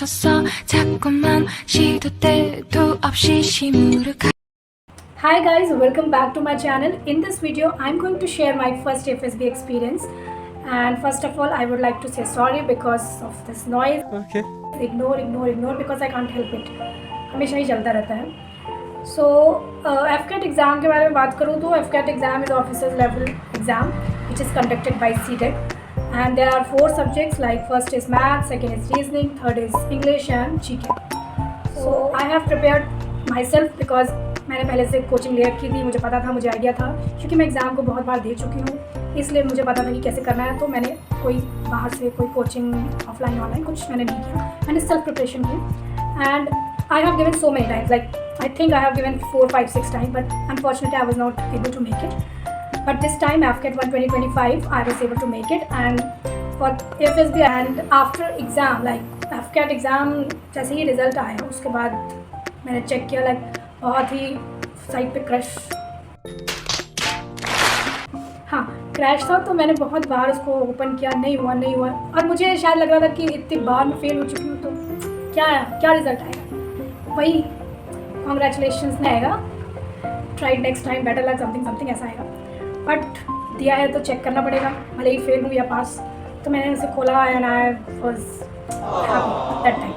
익숙해졌어 자꾸만 시도 때도 없이 시무룩. Hi guys, welcome back to my channel. In this video I'm going to share my first FSB experience, and first of all I would like to say sorry because of this noise. Okay. Ignore because I can't help it. हमेशा ही चलता रहता है. So FCAT exam के बारे में बात करूँ तो FCAT exam is officers level exam which is conducted by CTET, and there are 4 subjects, like first is math, second is reasoning, third is English and GK. So I have prepared myself because मैंने पहले से coaching ले रखी थी, मुझे पता था, मुझे आइडिया था, क्योंकि मैं एग्ज़ाम को बहुत बार दे चुकी हूँ, इसलिए मुझे पता था कि कैसे करना है. तो मैंने कोई बाहर से कोई कोचिंग ऑफलाइन ऑनलाइन कुछ मैंने नहीं किया, मैंने सेल्फ प्रिपरेशन की. And I have given so many times, like I think I have given 4, 5, 6 times, but unfortunately I was not able to make it. But this time FCAT 1 2025 I was able to make it, and for FSB and after exam, like FCAT exam जैसे ही result आया उसके बाद मैंने check किया, like बहुत ही site पे crash, हाँ crash था. तो मैंने बहुत बार उसको ओपन किया, नहीं हुआ, और मुझे शायद लग रहा था कि इतनी बार मैं फेल हो चुकी हूँ तो क्या रिज़ल्ट आएगा, वही कॉन्ग्रेचुलेशंस नहीं आएगा, tried next time, better luck, something ऐसा आएगा. बट दिया है तो चेक करना पड़ेगा, भले ही फेल हूँ या पास. तो मैंने उसे खोला and I was happy that time.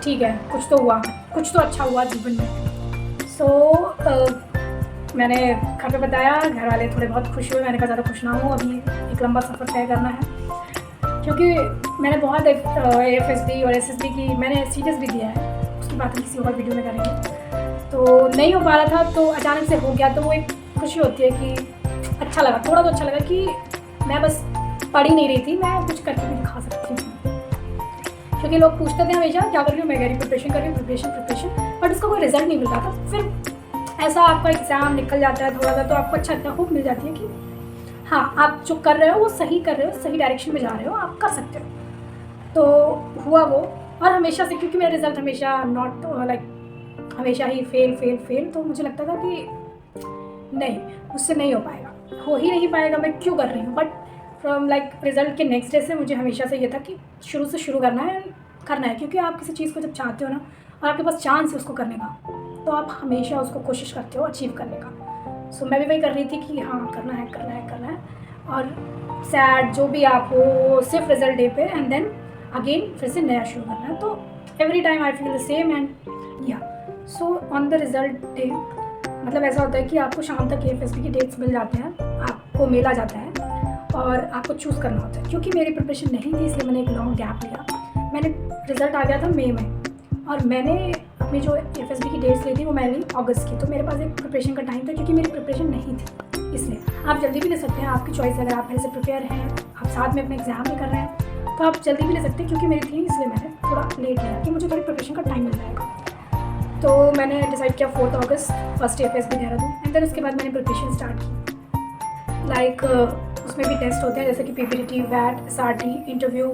ठीक है, कुछ तो हुआ, कुछ तो अच्छा हुआ जीवन में. सो मैंने घर पे बताया, घर वाले थोड़े बहुत खुश हुए. मैंने कहा ज़्यादा खुश ना हूँ, अभी एक लंबा सफ़र तय करना है, क्योंकि मैंने बहुत FSB और SSB की, मैंने सीरियस भी दिया है, उसकी बात हम किसी और वीडियो में करेंगे. तो नहीं हो पा रहा था, तो अचानक से हो गया, तो वो एक खुशी होती है कि अच्छा लगा, थोड़ा तो अच्छा लगा कि मैं बस पढ़ ही नहीं रही थी, मैं कुछ करके भी दिखा सकती हूँ. क्योंकि लोग पूछते थे हमेशा क्या कर रही हूँ, मैं कह रही प्रिपरेशन कर रही हूँ, प्रिपरेशन, बट उसका कोई रिजल्ट नहीं मिलता था. फिर ऐसा आपका एग्ज़ाम निकल जाता है थोड़ा सा, तो आपको अच्छा होप मिल जाती है कि हाँ आप जो कर रहे हो वो सही कर रहे हो, सही डायरेक्शन में जा रहे हो, आप कर सकते हो. तो हुआ वो, और हमेशा से, क्योंकि मेरा रिज़ल्ट हमेशा नॉट लाइक हमेशा ही फेल, तो मुझे लगता था कि नहीं, मुझसे नहीं हो पाएगा, हो ही नहीं पाएगा, मैं क्यों कर रही हूँ. बट फ्रॉम लाइक रिज़ल्ट के नेक्स्ट डे से मुझे हमेशा से ये था कि शुरू से शुरू करना है, क्योंकि आप किसी चीज़ को जब चाहते हो ना, और आपके पास चांस है उसको करने का, तो आप हमेशा उसको कोशिश करते हो अचीव करने का. सो मैं भी वही कर रही थी कि हाँ करना है, और सैड जो भी आप हो, सिर्फ रिज़ल्ट डे पे, एंड देन अगेन फिर से नया शुरू करना है. तो every time I feel the same, and या so on the result day, मतलब ऐसा होता है कि आपको शाम तक FSB की डेट्स मिल जाते हैं, आपको मेल आ जाता है, और आपको चूज़ करना होता है. क्योंकि मेरी प्रिपरेशन नहीं थी, इसलिए मैंने एक लॉन्ग गैप लिया. मैंने रिज़ल्ट आ गया था मई में, और मैंने अपनी जो FSB की डेट्स ली थी वो मैंने ली अगस्त की. तो मेरे पास एक प्रिपरेशन का टाइम था, क्योंकि मेरी प्रिपरेशन नहीं थी, इसलिए. आप जल्दी भी ले सकते हैं, आपकी चॉइस है. अगर आप पहले से प्रिपेयर हैं, आप साथ में अपने एग्ज़ाम भी कर रहे हैं, तो आप जल्दी भी ले सकते हैं. क्योंकि मेरी थी, इसलिए मैंने थोड़ा लेट लिया कि मुझे थोड़ी प्रिपरेशन का टाइम मिल जाएगा. तो मैंने डिसाइड किया 4 अगस्त first FSB Dehradun, and then उसके बाद मैंने प्रिपरेशन स्टार्ट की. लाइक उसमें भी टेस्ट होते हैं, जैसे कि PPT, VAT, SRT, interview,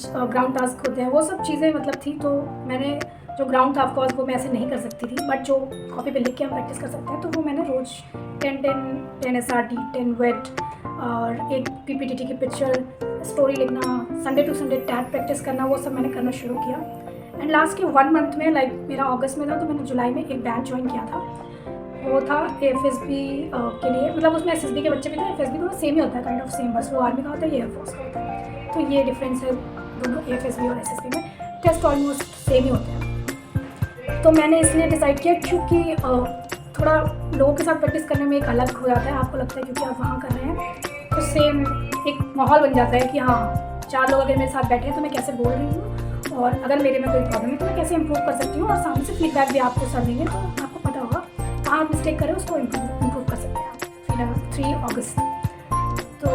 ground task होते हैं, वो सब चीज़ें मतलब थी. तो मैंने जो ग्राउंड था ऑफकोर्स वो मैं ऐसे नहीं कर सकती थी, बट जो कॉपी पे लिख के हम प्रैक्टिस कर सकते हैं, तो वो मैंने रोज़ 10 SRT, 10 VAT और एक PPT की पिक्चर स्टोरी लिखना, Sunday to Sunday TAT practice करना, वो सब मैंने करना शुरू किया. एंड लास्ट के 1 मंथ में, लाइक मेरा अगस्त में था, तो मैंने जुलाई में एक बैच ज्वाइन किया था. वो था FSB के लिए, मतलब उसमें SSB के बच्चे भी थे. FSB थोड़ा सेम ही होता है, काइंड ऑफ सेम, बस वो आर्मी का होता है, ये एयरफोर्स का होता है. तो ये डिफरेंस है दोनों FSB और SSB में. टेस्ट ऑलमोस्ट सेम ही होते हैं. तो मैंने इसलिए डिसाइड किया क्योंकि थोड़ा लोगों के साथ प्रैक्टिस करने में एक अलग हो जाता है. आपको लगता है क्योंकि आप वहाँ कर रहे हैं, तो सेम एक माहौल बन जाता है कि हाँ 4 लोग अगर मेरे साथ बैठे हैं तो मैं कैसे बोल रही हूँ, और अगर मेरे में कोई प्रॉब्लम है तो मैं कैसे इंप्रूव कर सकती हूँ. और सामने से फीडबैक भी आपको सर देंगे, तो आपको पता होगा कहाँ आप मिस्टेक करें, उसको इम्प्रूव कर सकते हैं आप. 3 अगस्त. तो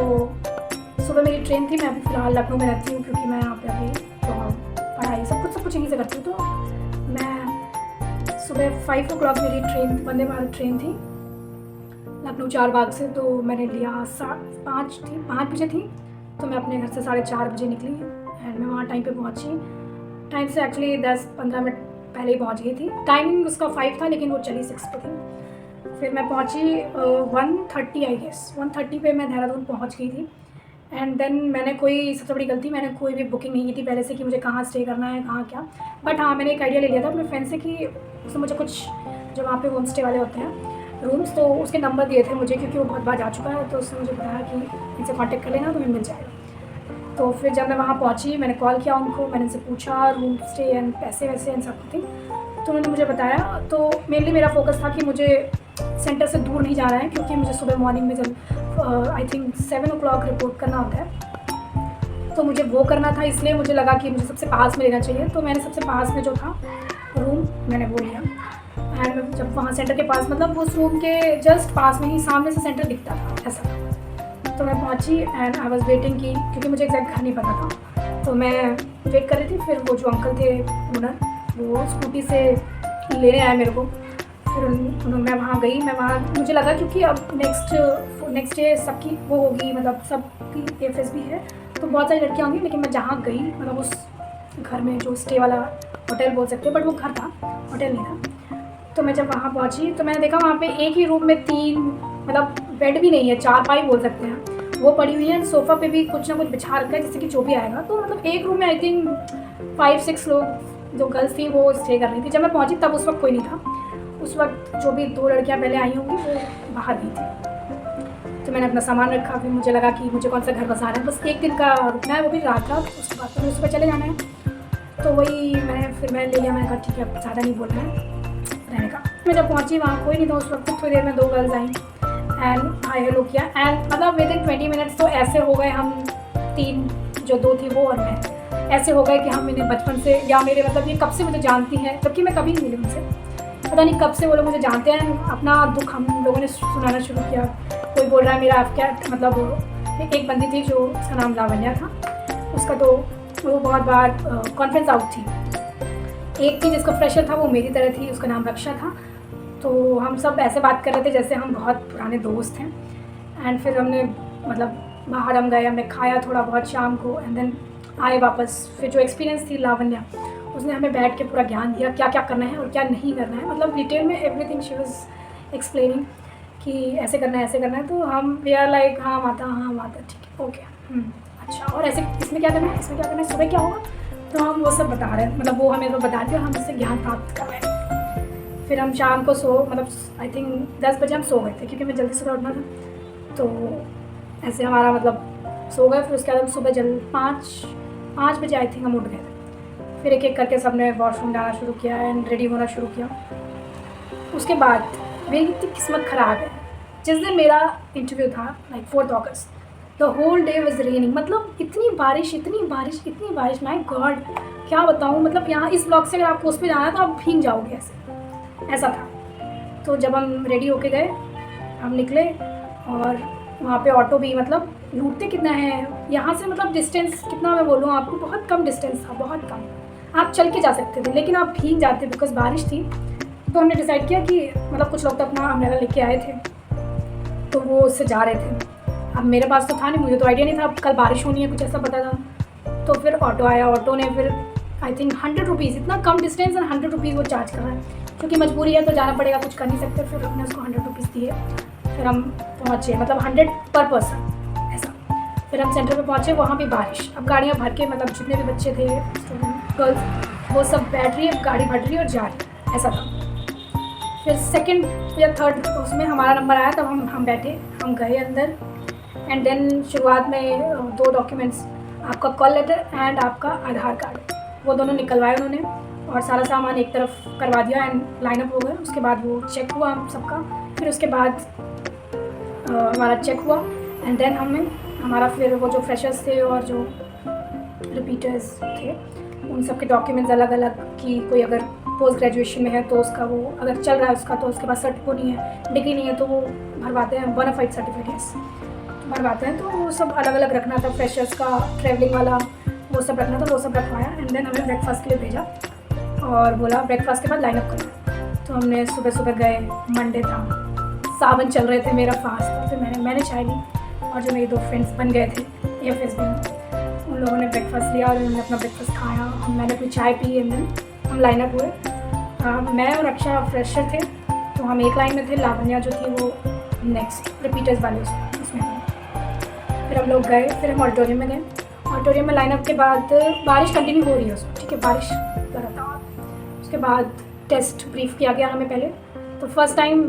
सुबह मेरी ट्रेन थी. मैं अभी फ़िलहाल लखनऊ में रहती हूँ, क्योंकि मैं यहाँ पे अभी पढ़ाई सब कुछ यहीं से करती हूँ. तो मैं सुबह 5 o'clock मेरी ट्रेन, वंदे भारत ट्रेन थी लखनऊ 4 बाग से. तो मैंने लिया 5 बजे थी, तो मैं अपने घर से 4:30 बजे निकली, एंड मैं वहाँ टाइम पे पहुँची. टाइम से एक्चुअली 10-15 मिनट पहले ही पहुँच गई थी. टाइमिंग उसका 5 था, लेकिन वो चली 6 पे थी. फिर मैं पहुँची 1:30 आई गेस, 1:30 पे मैं देहरादून पहुँच गई थी. एंड देन मैंने कोई सबसे बड़ी गलती, मैंने कोई भी बुकिंग नहीं की थी पहले से कि मुझे कहाँ स्टे करना है, कहाँ क्या। बट हाँ, मैंने एक आइडिया ले लिया था अपने फ्रेंड से कि उसने मुझे कुछ जो वहाँ पे होम स्टे वाले होते हैं रूम्स, तो उसके नंबर दिए थे मुझे, क्योंकि वो बहुत बार जा चुका है। तो उसने मुझे बताया कि इनसे कांटेक्ट कर लेना, तुम्हें मिल जाएगा। तो फिर जब मैं वहाँ पहुँची, मैंने कॉल किया उनको, मैंने उनसे पूछा रूम स्टे एंड पैसे वैसे एंड सब कुछ, तो उन्होंने मुझे बताया। तो मेनली मेरा फोकस था कि मुझे सेंटर से दूर नहीं जाना है, क्योंकि मुझे सुबह मॉर्निंग में जब आई थिंक 7 o'clock रिपोर्ट करना होता है, तो मुझे वो करना था। इसलिए मुझे लगा कि मुझे सबसे पास में लेना चाहिए। तो मैंने सबसे पास में जो था रूम मैंने वो लिया। एंड जब वहाँ सेंटर के पास, मतलब उस रूम के जस्ट पास में ही सामने से सेंटर दिखता था, ऐसा था। तो मैं पहुँची एंड आई वॉज वेटिंग की, क्योंकि मुझे एग्जैक्ट घर नहीं पता था, तो मैं वेट कर रही थी। फिर वो जो अंकल थे ओनर, वो स्कूटी से लेने आए मेरे को। फिर मैं वहाँ गई, मैं वहाँ, मुझे लगा क्योंकि अब नेक्स्ट डे सबकी वो होगी, मतलब सबकी FSB है, तो बहुत सारी लड़कियाँ होंगी। लेकिन मैं जहाँ गई, मतलब उस घर में जो स्टे वाला होटल बोल सकते हैं, बट वो घर था, होटल नहीं था। तो मैं जब वहाँ पहुँची तो मैंने देखा वहाँ पे एक ही रूम में 3, मतलब बेड भी नहीं है, 4 बोल सकते हैं, वो पड़ी हुई है। सोफ़ा पे भी कुछ ना कुछ बिछा रखा है, जिससे कि जो भी आएगा। तो मतलब एक रूम में आई थिंक 5-6 लोग जो गर्ल्स थी वो स्टे कर रही थी। जब मैं पहुँची तब उस वक्त कोई नहीं था। उस वक्त जो भी 2 लड़कियां पहले आई होंगी वो बाहर गई थी। तो मैंने अपना सामान रखा। फिर मुझे लगा कि मुझे कौन सा घर बसाना है, बस 1 दिन का रुकना है, वो भी रात रात, उसके बाद तो मुझे सुबह चले जाना है। तो वही मैंने ले लिया। मैंने कहा ठीक है, अब ज़्यादा नहीं बोलना है रहने का। मैं जब पहुँची वहाँ कोई नहीं था उस वक्त। थोड़ी देर में 2 girls I and hi hello किया। एंड मतलब विदिन 20 मिनट्स तो ऐसे हो गए, हम 3, जो 2 थी वो और मैं, ऐसे हो गए कि हम इन्हें बचपन से, या मेरे मतलब ये कब से मुझे जानती है, जबकि मैं कभी नहीं मिली उनसे। पता नहीं कब से वो लोग मुझे जानते हैं। अपना दुख हम लोगों ने सुनाना शुरू किया। कोई बोल रहा है मेरा क्या, मतलब एक बंदी थी जो, उसका नाम लावण्या था, उसका तो वो बहुत बार कॉन्फ्रेंस आउट थी। एक थी जिसका फ्रेशर था, वो मेरी तरह थी, उसका नाम रक्षा था। तो हम सब ऐसे बात कर रहे थे जैसे हम बहुत पुराने दोस्त हैं। एंड फिर हमने, मतलब बाहर हम गए, हमने खाया थोड़ा बहुत शाम को, एंड देन आए वापस। फिर जो एक्सपीरियंस थी लावण्या, उसने हमें बैठ के पूरा ज्ञान दिया क्या क्या करना है और क्या नहीं करना है, मतलब डिटेल में एवरीथिंग शी वाज एक्सप्लेनिंग कि ऐसे करना है, ऐसे करना है। तो हम वी आर लाइक हाँ माता ठीक है, ओके, अच्छा, और ऐसे इसमें क्या करना है, इसमें क्या करना है, सुबह क्या होगा। तो हम वो सब बता रहे हैं, मतलब वो हमें तो बता रहे हैं, हम इससे ज्ञान प्राप्त कर रहे हैं। फिर हम शाम को मतलब आई थिंक 10 बजे हम सो गए थे, क्योंकि मैं जल्दी सुबह उठना था। तो ऐसे हमारा मतलब सो गए। फिर उसके बाद हम सुबह जल्दी 5 बजे आई थिंक हम उठ गए थे। फिर एक एक करके सबने वॉशरूम जाना शुरू किया एंड रेडी होना शुरू किया। उसके बाद मेरी इतनी किस्मत ख़राब है, जिस दिन मेरा इंटरव्यू था like 4 August, the whole day was raining. मतलब इतनी बारिश, माय गॉड क्या बताऊँ। मतलब यहाँ इस ब्लॉक से अगर आपको उस पर जाना है तो आप भीग जाओगे, ऐसा था। तो जब हम रेडी होके गए, हम निकले, और वहाँ पे ऑटो भी, मतलब लूटते कितना है यहाँ से, मतलब डिस्टेंस कितना मैं बोलूँ आपको, बहुत कम डिस्टेंस था, बहुत कम। आप चल के जा सकते थे, लेकिन आप भीग जाते बिकॉज बारिश थी। तो हमने डिसाइड किया कि मतलब कुछ लोग तो अपना अम्ब्रेला लेके आए थे, तो वो उससे जा रहे थे। अब मेरे पास तो था नहीं, मुझे तो आइडिया नहीं था अब कल बारिश होनी है, कुछ ऐसा पता था। तो फिर ऑटो आया, ऑटो ने फिर आई थिंक 100 रुपीज़, इतना कम डिस्टेंस एंड 100 रुपीज़ वो चार्ज कर रहा है, क्योंकि मजबूरी है तो जाना पड़ेगा, कुछ कर नहीं सकते। फिर हमने उसको 100 रुपीज़ दिए। फिर हम पहुँचे, मतलब 100 पर पर्सन ऐसा। फिर हम सेंटर पे पहुँचे, वहाँ भी बारिश। अब गाड़ियाँ भर के, मतलब जितने भी बच्चे थे, गर्ल्स, वो सब बैठ रही है, गाड़ी भर रही है और जा रही है, ऐसा था। फिर 2nd या 3rd उसमें हमारा नंबर आया, तब हम बैठे, हम गए अंदर। एंड देन शुरुआत में 2 डॉक्यूमेंट्स, आपका कॉल लेटर एंड आपका आधार कार्ड, वो दोनों निकलवाए उन्होंने, और सारा सामान एक तरफ करवा दिया एंड लाइनअप हो गए। उसके बाद वो चेक हुआ हम सबका। फिर उसके बाद हमारा चेक हुआ एंड देन हमारा फिर वो जो फ्रेशर्स थे और जो रिपीटर्स थे, उन सब के डॉक्यूमेंट्स अलग अलग, कि कोई अगर पोस्ट ग्रेजुएशन में है तो उसका, वो अगर चल रहा है उसका, तो उसके पास सर्टिफिकेट नहीं है, डिग्री नहीं है, तो वो भरवाते हैं, बोनाफाइड सर्टिफिकेट्स भरवाते हैं। तो वो सब अलग अलग रखना था, फ्रेशर्स का, ट्रैवलिंग वाला, वो सब रखना था, वो सब रखवाया। एंड देन हमें ब्रेकफास्ट के लिए भेजा और बोला ब्रेकफास्ट के बाद लाइनअप करना। तो हमने सुबह सुबह गए, मंडे था, सावन चल रहे थे, मेरा फास्ट था। फिर मैंने चाय ली, और जो मेरी 2 फ्रेंड्स बन गए थे FSB में, उन लोगों ने ब्रेकफास्ट लिया और उन्होंने अपना ब्रेकफास्ट खाया, मैंने अपनी चाय पी। एंड देन हम लाइनअप हुए। मैं और अक्षा फ्रेशर थे, तो हम एक लाइन में थे, लावण्या जो थी वो नेक्स्ट रिपीटर्स वाले उसमें थी। फिर हम लोग गए, फिर हम ऑडिटोरियम में गए। ऑडिटोरियम में लाइनअप के बाद बारिश कंटिन्यू हो रही है उसमें, ठीक है, बारिश लगातार। उसके बाद टेस्ट ब्रीफ किया गया हमें पहले। तो फर्स्ट टाइम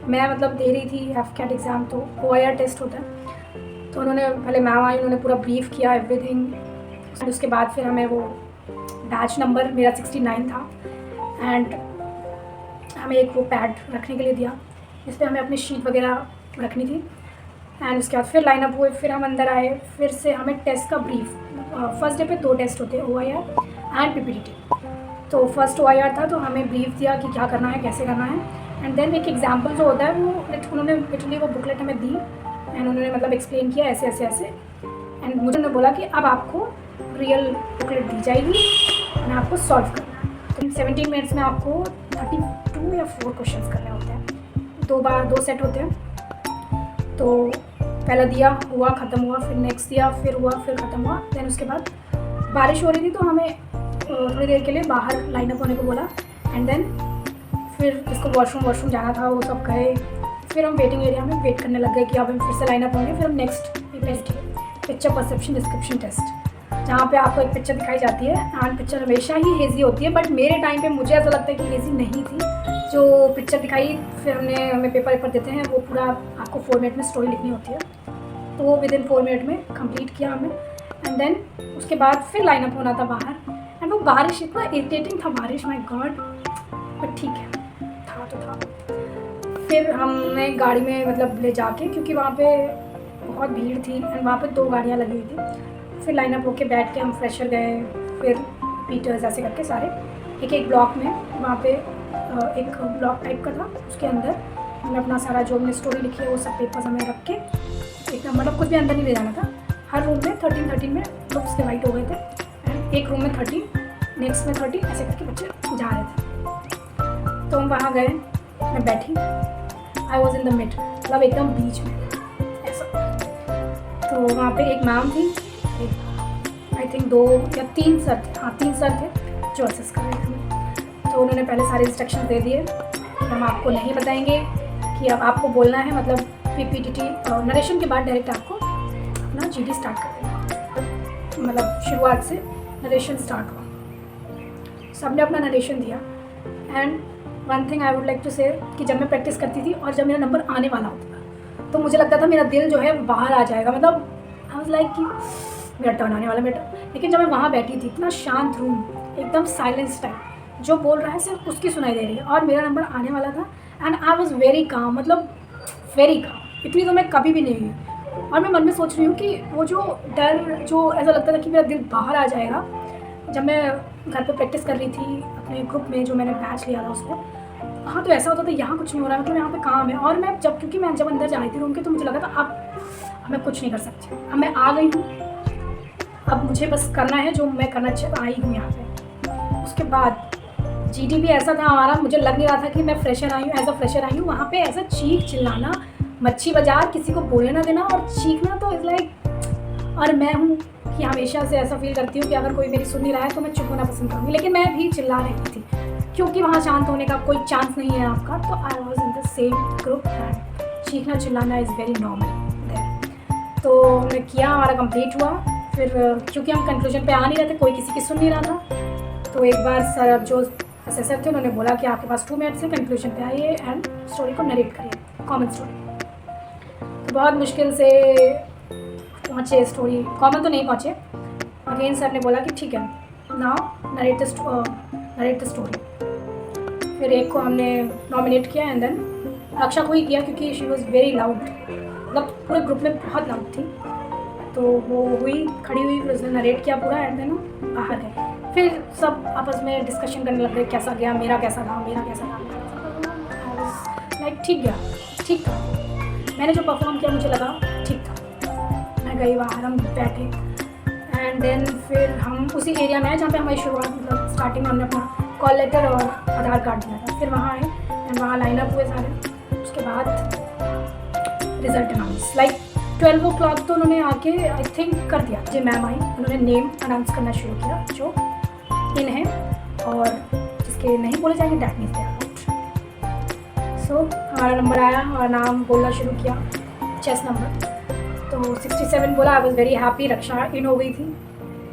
मैं मतलब दे रही थी एफकेट एग्ज़ाम, तो OIR टेस्ट होता है। तो उन्होंने पहले मैम आई, उन्होंने पूरा ब्रीफ किया एवरीथिंग। उसके बाद फिर हमें वो बैच नंबर मेरा 69 था एंड हमें एक वो पैड रखने के लिए दिया जिस पर हमें अपनी शीट वगैरह रखनी थी। एंड उसके बाद फिर लाइनअप हुए, फिर हम अंदर आए, फिर से हमें टेस्ट का ब्रीफ। फर्स्ट डे पे 2 टेस्ट होते हैं, OIR एंड PPT। तो फर्स्ट OIR था, तो हमें ब्रीफ दिया कि क्या करना है, कैसे करना है। एंड देन एक एग्जाम्पल जो होता है वो उन्होंने लिटरली वो बुकलेट हमें दी एंड उन्होंने मतलब एक्सप्लेन किया ऐसे ऐसे ऐसे। एंड मुझे उन्होंने बोला कि अब आपको रियल बुकलेट दी जाएगी और आपको सॉल्व करना है। तो 17 मिनट्स में आपको 32 या 4 क्वेश्चंस करने होते हैं। 2 सेट होते हैं। तो पहला दिया, हुआ, ख़त्म हुआ, फिर नेक्स्ट दिया, फिर हुआ, फिर ख़त्म हुआ। देन उसके बाद बारिश हो रही थी तो हमें थोड़ी देर के लिए बाहर लाइनअप होने को बोला। एंड देन फिर जिसको वॉशरूम जाना था वो सब गए। फिर हम वेटिंग एरिया में वेट करने लग गए कि अब हम फिर से लाइनअप होंगे। फिर हम next test picture perception description test, जहाँ पे आपको एक पिक्चर दिखाई जाती है एंड पिक्चर हमेशा ही हेजी होती है, बट मेरे टाइम पे मुझे ऐसा लगता है कि हेजी नहीं थी। जो पिक्चर दिखाई, फिर हमें पेपर देते हैं, वो पूरा आपको 4 मिनट में स्टोरी लिखनी होती है, तो वो विदिन 4 मिनट में कंप्लीट किया हमने। एंड देन उसके बाद फिर लाइनअप होना था बाहर। एंड वो बारिश इतना इरिटेटिंग था, बारिश, माय गॉड, बट ठीक है, था तो था। फिर हमने गाड़ी में मतलब ले जाके, क्योंकि वहाँ पे बहुत भीड़ थी एंड वहाँ पे 2 गाड़ियाँ लगी हुई थी। फिर लाइनअप होके बैठ के हम फ्रेशर गए, फिर पीटर्स ऐसे करके सारे एक ब्लॉक में, वहाँ पे एक ब्लॉक टाइप का था, उसके अंदर हमने अपना सारा जो हमने स्टोरी लिखी है वो सब पेपर्स हमें रख के एकदम मतलब कुछ भी अंदर नहीं ले जाना था। हर रूम में 13 में ग्रुप्स डिवाइड हो गए थे एंड एक रूम में 13, नेक्स्ट में 13, ऐसे करके बच्चे जा रहे थे। तो हम वहाँ गए, मैं बैठी, आई वॉज इन द मिड, मतलब एकदम बीच में ऐसा। तो वहाँ पे एक मैम थी, आई थिंक 2 या 3 सर थे, हाँ 3 सर थे जो असेस कर रहे थे। तो उन्होंने पहले सारे इंस्ट्रक्शन दे दिए कि हम आपको नहीं बताएंगे कि अब आपको बोलना है, मतलब PPT नरेशन के बाद डायरेक्ट आपको अपना GD स्टार्ट कर देना, मतलब शुरुआत से नरेशन स्टार्ट हुआ। सबने अपना नरेशन दिया। And one thing I would like to say कि जब मैं प्रैक्टिस करती थी और जब मेरा नंबर आने वाला होता था तो मुझे लगता था मेरा दिल जो है बाहर आ जाएगा, मतलब आई वाज लाइक कि मेरा टर्न आने वाला, मेरा। लेकिन जब मैं वहाँ बैठी थी, इतना शांत रूम, एकदम साइलेंस टाइप, जो बोल रहा है सिर्फ उसकी सुनाई दे रही है और मेरा नंबर आने वाला था। And I was very calm, मतलब वेरी काम, इतनी तो मैं कभी भी नहीं हुई। और मैं मन में सोच रही हूँ कि वो जो डर, जो ऐसा लगता था कि मेरा दिल बाहर आ जाएगा, जब मैं घर पे प्रैक्टिस कर रही थी अपने ग्रुप में जो मैंने बैच लिया था उसको, हाँ तो ऐसा होता था यहाँ कुछ नहीं हो रहा है, मतलब यहाँ पे काम है। और मैं क्योंकि मैं जब अंदर जा रही थी रूम के, तो मुझे लगा था अब मैं कुछ नहीं कर सकती, अब मैं आ गई हूँ, अब मुझे बस करना है जो मैं करना आई हूँ यहाँ पे। उसके बाद GD भी ऐसा था हमारा, मुझे लग नहीं रहा था कि मैं फ्रेशर आई हूँ, एज अ फ्रेशर आई हूँ। वहाँ पे ऐसा चीख चिल्लाना, मच्छी बाजार, किसी को बोलने ना देना और चीखना, तो इज़ लाइक। और मैं हूँ कि हमेशा से ऐसा फील करती हूँ कि अगर कोई मेरी सुन नहीं रहा है तो मैं चुप होना पसंद करूँगी, लेकिन मैं भी चिल्ला रही थी क्योंकि वहाँ शांत होने का कोई चांस नहीं है आपका। तो I was in the same group and चीखना चिल्लाना इज़ वेरी नॉर्मल देयर। तो हमने किया, हमारा कंप्लीट हुआ। फिर क्योंकि हम कंक्लूजन पे आ नहीं रहे थे, कोई किसी की सुन नहीं रहा था, तो एक बार सर जो असेसर थे उन्होंने बोला कि आपके पास 2 मिनट्स से कंक्लूजन पे आइए एंड स्टोरी को नरेट करिए, कॉमन स्टोरी। तो बहुत मुश्किल से पहुँचे स्टोरी, कॉमन तो नहीं पहुँचे। अगेन सर ने बोला कि ठीक है, नाउ नरेट द स्टोरी। फिर एक को हमने नॉमिनेट किया एंड देन रक्षा को ही किया क्योंकि शी वॉज वेरी लाउड, मतलब पूरे ग्रुप में बहुत लाउड थी। तो वो हुई, खड़ी हुई, फिर उसने नरेट किया पूरा एंड देन बाहर गए। फिर सब आपस में डिस्कशन करने लग गए, कैसा गया, मेरा कैसा था, मेरा कैसा था। लाइक ठीक गया, ठीक था, मैंने जो परफॉर्म किया मुझे लगा ठीक था। मैं गई बाहर, हम बैठे एंड देन फिर हम उसी एरिया में आए जहाँ पे हमारी शुरुआत, मतलब स्टार्टिंग में हमने अपना कॉल लेटर और आधार कार्ड दिया था। फिर वहाँ आए एंड वहाँ लाइनअप हुए सारे। उसके बाद रिजल्ट अनाउंस, लाइक 12 o'clock तो उन्होंने आके आई थिंक कर दिया। जी मैम आई, उन्होंने नेम अनाउंस करना शुरू किया जो इन है और जिसके नहीं बोले जाएंगे that means they are out. So हमारा नंबर आया और नाम बोलना शुरू किया, चेस नंबर। तो 67 बोला, आई वॉज वेरी हैप्पी, रक्षा इन हो गई थी।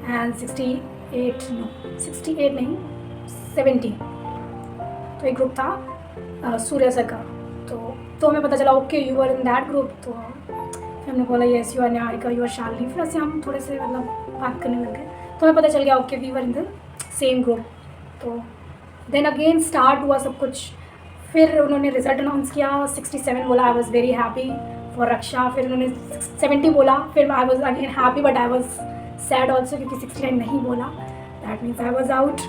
एंड 68 नहीं 70, तो एक ग्रुप था सूर्या सर का। तो हमें पता चला okay you are in that group. तो फिर हमने बोला yes you are Niharika, you are Shalini. फिर ऐसे हम थोड़े से मतलब बात करने लग गए, तो हमें पता चल गया okay we were in the same group. तो देन अगेन स्टार्ट हुआ सब कुछ। फिर उन्होंने रिजल्ट अनाउंस किया, 67 बोला, I was very happy for Raksha. फिर उन्होंने 70 बोला, फिर I was again happy but I was sad also क्योंकि 69 नहीं बोला, that means I was out.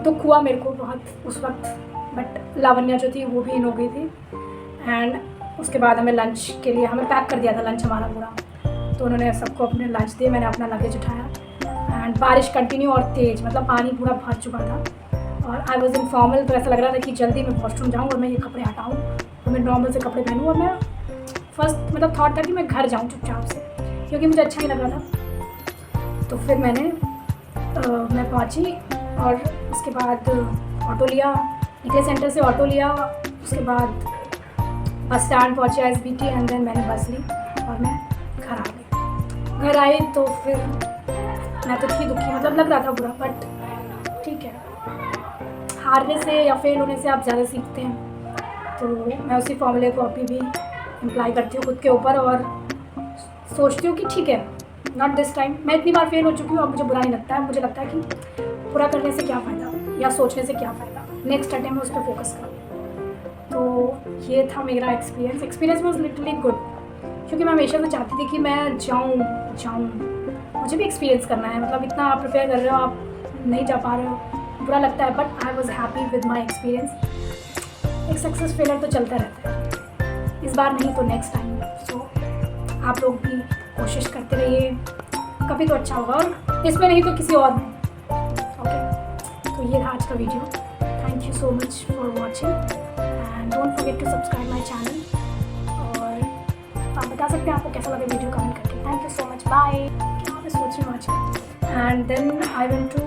दुख हुआ मेरे को बहुत उस वक्त, बट लावण्या जो थी वो भी इन हो गई थी। एंड उसके बाद हमें लंच के लिए हमें पैक कर दिया था लंच हमारा पूरा, तो उन्होंने सबको अपने लंच दिए, मैंने अपना लगेज उठाया। एंड बारिश कंटिन्यू और तेज़, मतलब पानी पूरा भर चुका था और आई वॉज इन फॉर्मल, तो ऐसा लग रहा था कि जल्दी मैं वॉशरूम जाऊँ और मैं ये कपड़े हटाऊँ और मैं नॉर्मल से कपड़े पहनूँ। और मैं फर्स्ट मतलब थॉट था कि मैं घर जाऊँ चुपचाप से, क्योंकि मुझे अच्छा नहीं लग रहा था। तो फिर मैं पहुँची और उसके बाद ऑटो लिया, निकले सेंटर से ऑटो लिया, उसके बाद बस स्टैंड पहुँचे SBT एंड देन मैंने बस ली और मैं घर आ गई। घर आई तो फिर मैं तो थी दुखी, मतलब लग रहा था बुरा, बट ठीक है, हारने से या फेल होने से आप ज़्यादा सीखते हैं। तो मैं उसी फॉर्मूले को अभी भी इम्प्लाई करती हूँ खुद के ऊपर और सोचती हूँ कि ठीक है नॉट दिस टाइम। मैं इतनी बार फेल हो चुकी हूँ, अब मुझे बुरा नहीं लगता है। मुझे लगता है कि पूरा करने से क्या फ़ायदा या सोचने से क्या फ़ायदा, नेक्स्ट अटेम्प्ट में उस पर फोकस करूँ। तो ये था मेरा एक्सपीरियंस वॉज लिटरली गुड, क्योंकि मैं हमेशा से चाहती थी कि मैं जाऊँ, मुझे भी एक्सपीरियंस करना है। मतलब इतना आप प्रिपेयर कर रहे हो, आप नहीं जा पा रहे हो, बुरा लगता है, but I was happy with my experience. एक सक्सेस फेलर तो चलता रहता है, इस बार नहीं तो नेक्स्ट टाइम। सो आप लोग भी कोशिश करते रहिए, कभी तो अच्छा होगा, और इसमें नहीं तो किसी और में। ओके, तो ये था आज का video. Thank you so much for watching and don't forget to subscribe my channel. और आप बता सकते हैं आपको कैसा लगा वीडियो कमेंट करके। Thank you so much, bye. क्या मैं सोच रही हूँ आज। And then I went to,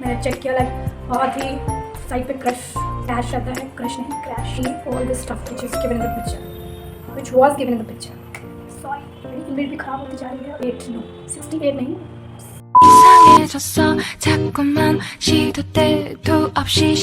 मैंने चेक किया लाइक बहुत ही साइड पे क्रश डैश रहता है, क्रश नहीं crash, all this stuff which is given in the picture, which was given in the picture. Sorry मेरी इंग्लिश भी खराब होती जा रही है। 68 नहीं। 이상해졌어 자꾸만 시도 때도 없이